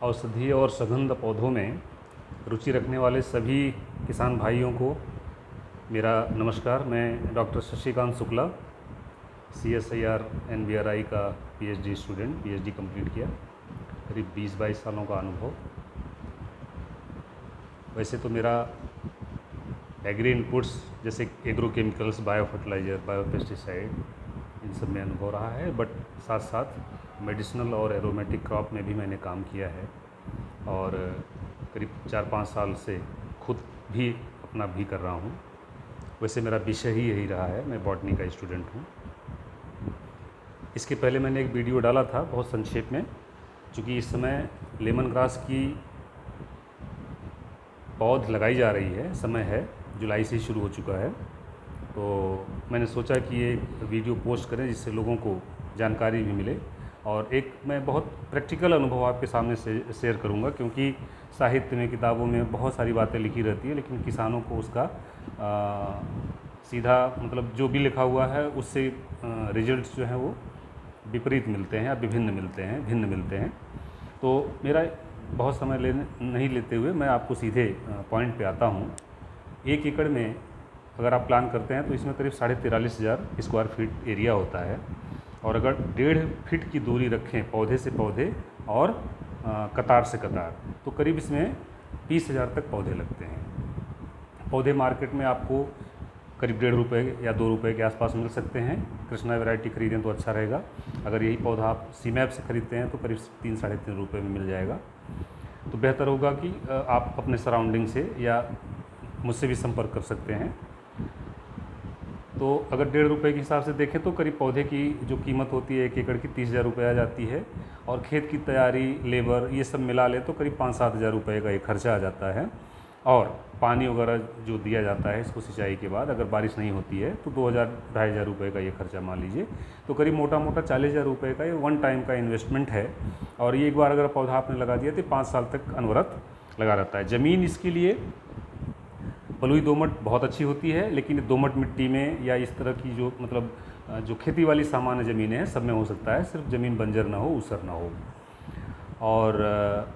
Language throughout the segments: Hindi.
औषधीय और सुगंध पौधों में रुचि रखने वाले सभी किसान भाइयों को मेरा नमस्कार। मैं doctor Shashikant Shukla, CSIR NBRI का PhD स्टूडेंट, PhD कंप्लीट किया, करीब 20-22 सालों का अनुभव। वैसे तो मेरा एग्री इनपुट्स जैसे agro chemicals, bio fertiliser, bio pesticide, इन सब में अनुभव रहा है, बट साथ साथ मेडिसिनल और एरोमेटिक क्रॉप में भी मैंने काम किया है और करीब 4-5 साल से खुद भी अपना भी कर रहा हूँ। वैसे मेरा विषय ही यही रहा है, मैं बॉटनी का स्टूडेंट हूँ। इसके पहले मैंने एक वीडियो डाला था बहुत संक्षेप में, चूँकि इस समय लेमन ग्रास की पौध लगाई जा रही है, समय है, जुलाई से ही शुरू हो चुका है, तो मैंने सोचा कि ये वीडियो पोस्ट करें जिससे लोगों को जानकारी भी मिले। और एक मैं बहुत प्रैक्टिकल अनुभव आपके सामने से शेयर करूंगा, क्योंकि साहित्य में, किताबों में बहुत सारी बातें लिखी रहती है, लेकिन किसानों को उसका सीधा मतलब जो भी लिखा हुआ है उससे रिजल्ट्स जो हैं वो विपरीत मिलते हैं या भिन्न मिलते हैं। तो मेरा बहुत समय नहीं लेते हुए मैं आपको सीधे पॉइंट पे आता हूँ। 1 एकड़ में अगर आप प्लान करते हैं तो इसमें करीब 43,500 स्क्वायर फीट एरिया होता है, और अगर 1.5 फीट की दूरी रखें पौधे से पौधे और कतार से कतार, तो करीब इसमें 20,000 तक पौधे लगते हैं। पौधे मार्केट में आपको करीब 1.5 रुपये या 2 रुपये के आसपास मिल सकते हैं। कृष्णा वैरायटी खरीदें तो अच्छा रहेगा। अगर यही पौधा आप सीमैप से खरीदते हैं तो करीब 3-3.5 रुपये में मिल जाएगा। तो बेहतर होगा कि आप अपने सराउंडिंग से या मुझसे भी संपर्क कर सकते हैं। तो अगर 1.5 रुपये के हिसाब से देखें तो करीब पौधे की जो कीमत होती है 1 एकड़ की 30,000 रुपये आ जाती है, और खेत की तैयारी, लेबर, ये सब मिला ले तो करीब 5-7 हज़ार रुपये का एक खर्चा आ जाता है। और पानी वगैरह जो दिया जाता है इसको सिंचाई के बाद, अगर बारिश नहीं होती है तो 2,000-2,500 रुपये का ये खर्चा मान लीजिए, तो करीब मोटा 40,000 रुपये का ये वन टाइम का इन्वेस्टमेंट है। और ये एक बार अगर पौधा आपने लगा दिया तो 5 साल तक अनवरत लगा रहता है। ज़मीन इसके लिए बलुई दोमट बहुत अच्छी होती है, लेकिन दोमट मिट्टी में या इस तरह की जो मतलब जो खेती वाली सामान्य ज़मीनें हैं सब में हो सकता है, सिर्फ ज़मीन बंजर ना हो, ऊसर ना हो। और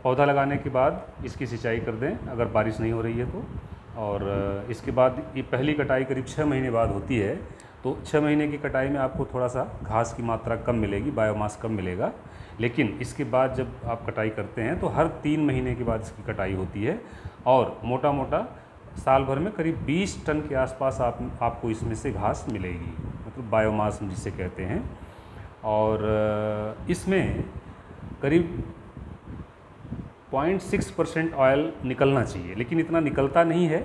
पौधा लगाने के बाद इसकी सिंचाई कर दें अगर बारिश नहीं हो रही है तो। और इसके बाद ये पहली कटाई करीब 6 महीने बाद होती है, तो 6 महीने की कटाई में आपको थोड़ा सा घास की मात्रा कम मिलेगी, बायोमास कम मिलेगा। लेकिन इसके बाद जब आप कटाई करते हैं तो हर 3 महीने के बाद इसकी कटाई होती है, और मोटा मोटा साल भर में करीब 20 टन के आसपास आपको इसमें से घास मिलेगी, मतलब बायोमास जिसे कहते हैं। और इसमें करीब 0.6% ऑयल निकलना चाहिए, लेकिन इतना निकलता नहीं है,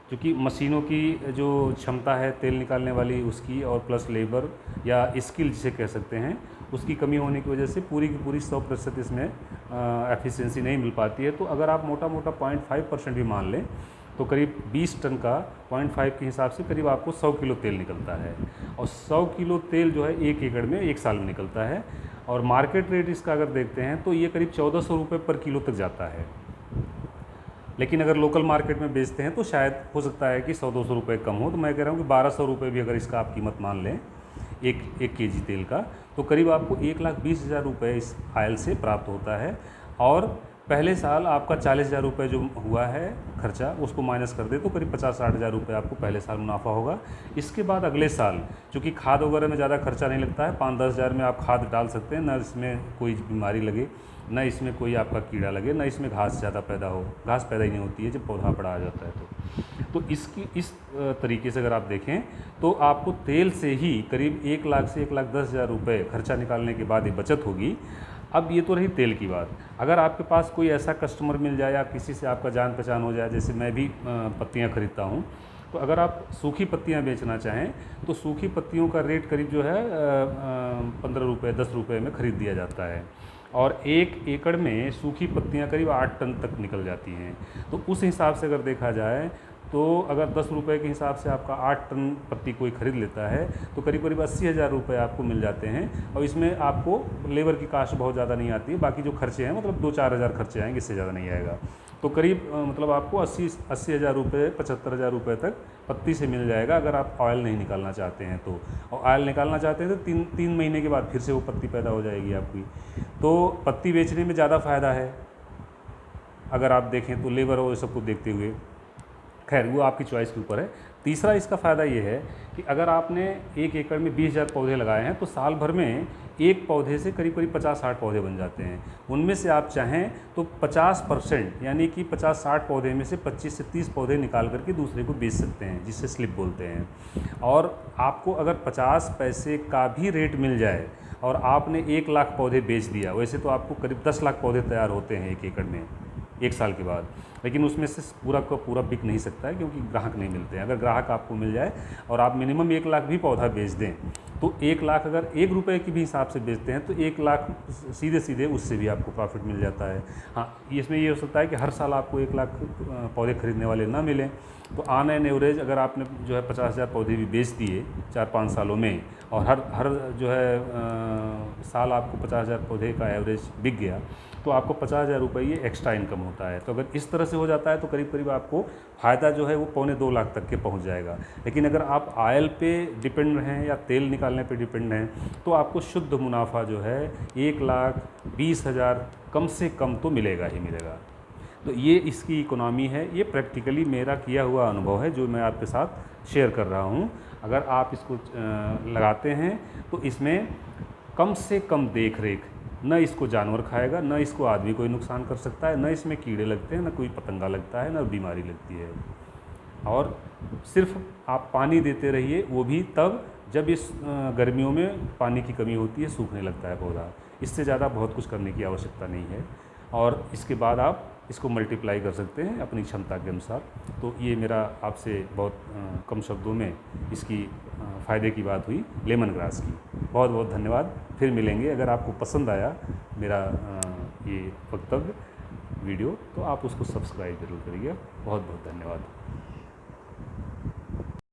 क्योंकि मशीनों की जो क्षमता है तेल निकालने वाली उसकी, और प्लस लेबर या स्किल जिसे कह सकते हैं उसकी कमी होने की वजह से पूरी की पूरी 100% इसमें एफिशिएंसी नहीं मिल पाती है। तो अगर आप मोटा 0.5% भी मान लें तो करीब 20 टन का 0.5 के हिसाब से करीब आपको 100 किलो तेल निकलता है, और 100 किलो तेल जो है 1 एकड़ में 1 साल में निकलता है। और मार्केट रेट इसका अगर देखते हैं तो ये करीब 1,400 रुपये पर किलो तक जाता है। लेकिन अगर लोकल मार्केट में बेचते हैं तो शायद हो सकता है कि 100-200 रुपये कम हो, तो मैं कह रहा हूँ कि 1,200 रुपये भी अगर इसका आप कीमत मान लें एक केजी तेल का, तो करीब आपको 1,20,000 रुपये इस आयल से प्राप्त होता है। और पहले साल आपका 40,000 रुपये जो हुआ है खर्चा, उसको माइनस कर दे तो करीब 50-60 हज़ार रुपये आपको पहले साल मुनाफा होगा। इसके बाद अगले साल चूँकि खाद वगैरह में ज़्यादा खर्चा नहीं लगता है, 5-10 हज़ार में आप खाद डाल सकते हैं, ना इसमें कोई बीमारी लगे, ना इसमें कोई आपका कीड़ा लगे, ना इसमें घास ज़्यादा पैदा हो। घास पैदा ही नहीं होती है जब पौधा बड़ा आ जाता है तो इस तरीके से अगर आप देखें तो आपको तेल से ही करीब 1 लाख से 1,10,000 रुपये खर्चा निकालने के बाद ये बचत होगी। अब ये तो रही तेल की बात। अगर आपके पास कोई ऐसा कस्टमर मिल जाए या किसी से आपका जान पहचान हो जाए, जैसे मैं भी पत्तियां खरीदता हूं, तो अगर आप सूखी पत्तियां बेचना चाहें तो सूखी पत्तियों का रेट करीब जो है 15 रुपये 10 रुपये में ख़रीद दिया जाता है, और 1 एकड़ में सूखी पत्तियां करीब 8 टन तक निकल जाती हैं। तो उस हिसाब से अगर देखा जाए तो अगर 10 रुपये के हिसाब से आपका 8 टन पत्ती कोई ख़रीद लेता है तो करीब 80,000 रुपये आपको मिल जाते हैं, और इसमें आपको लेबर की कास्ट बहुत ज़्यादा नहीं आती है। बाकी जो खर्चे हैं मतलब 2-4 हज़ार खर्चे आएंगे, इससे ज़्यादा नहीं आएगा। तो करीब मतलब आपको 80,000 रुपये 75,000 रुपये तक पत्ती से मिल जाएगा, अगर आप ऑयल नहीं निकालना चाहते हैं तो। और ऑयल निकालना चाहते हैं तो 3 महीने के बाद फिर से वो पत्ती पैदा हो जाएगी आपकी। तो पत्ती बेचने में ज़्यादा फ़ायदा है, अगर आप देखें तो लेबर और सबको देखते हुए, खैर वो आपकी चॉइस के ऊपर है। तीसरा इसका फ़ायदा ये है कि अगर आपने 1 एकड़ में 20,000 पौधे लगाए हैं तो साल भर में एक पौधे से करीब करीब 50-60 पौधे बन जाते हैं। उनमें से आप चाहें तो 50% यानी कि 50-60 पौधे में से 25 से 30 पौधे निकाल करके दूसरे को बेच सकते हैं, जिसे स्लिप बोलते हैं। और आपको अगर 50 पैसे का भी रेट मिल जाए और आपने 1 लाख पौधे बेच दिया, वैसे तो आपको करीब 10 लाख पौधे तैयार होते हैं 1 एकड़ में 1 साल के बाद, लेकिन उसमें से पूरा का पूरा बिक नहीं सकता है क्योंकि ग्राहक नहीं मिलते हैं। अगर ग्राहक आपको मिल जाए और आप मिनिमम 1 लाख भी पौधा बेच दें तो 1 लाख अगर 1 रुपये के भी हिसाब से बेचते हैं तो 1 लाख सीधे सीधे उससे भी आपको प्रॉफिट मिल जाता है। हाँ, इसमें ये हो सकता है कि हर साल आपको 1 लाख पौधे खरीदने वाले ना मिलें, तो ऑन एन एवरेज अगर आपने जो है 50,000 पौधे भी बेच दिए 4-5 सालों में और हर जो है साल आपको 50,000 पौधे का एवरेज बिक गया तो आपको 50,000 रुपये ये एक्स्ट्रा इनकम होता है। तो अगर इस तरह से हो जाता है तो करीब करीब आपको फ़ायदा जो है वो 1.25 लाख तक के पहुंच जाएगा। लेकिन अगर आप ऑयल पे डिपेंड रहें या तेल निकालने पे डिपेंड हैं तो आपको शुद्ध मुनाफा जो है 1,20,000 कम से कम तो मिलेगा ही मिलेगा। तो ये इसकी इकोनॉमी है, ये प्रैक्टिकली मेरा किया हुआ अनुभव है जो मैं आपके साथ शेयर कर रहा हूँ। अगर आप इसको लगाते हैं तो इसमें कम से कम देख रेख, न इसको जानवर खाएगा, न इसको आदमी कोई नुकसान कर सकता है, न इसमें कीड़े लगते हैं, न कोई पतंगा लगता है, न बीमारी लगती है। और सिर्फ आप पानी देते रहिए, वो भी तब जब इस गर्मियों में पानी की कमी होती है, सूखने लगता है पौधा। इससे ज़्यादा बहुत कुछ करने की आवश्यकता नहीं है और इसके बाद आप इसको मल्टीप्लाई कर सकते हैं अपनी क्षमता के अनुसार। तो ये मेरा आपसे बहुत कम शब्दों में इसकी फ़ायदे की बात हुई लेमन ग्रास की। बहुत बहुत धन्यवाद, फिर मिलेंगे। अगर आपको पसंद आया मेरा ये वक्तव्य वीडियो तो आप उसको सब्सक्राइब ज़रूर करिएगा। बहुत बहुत धन्यवाद।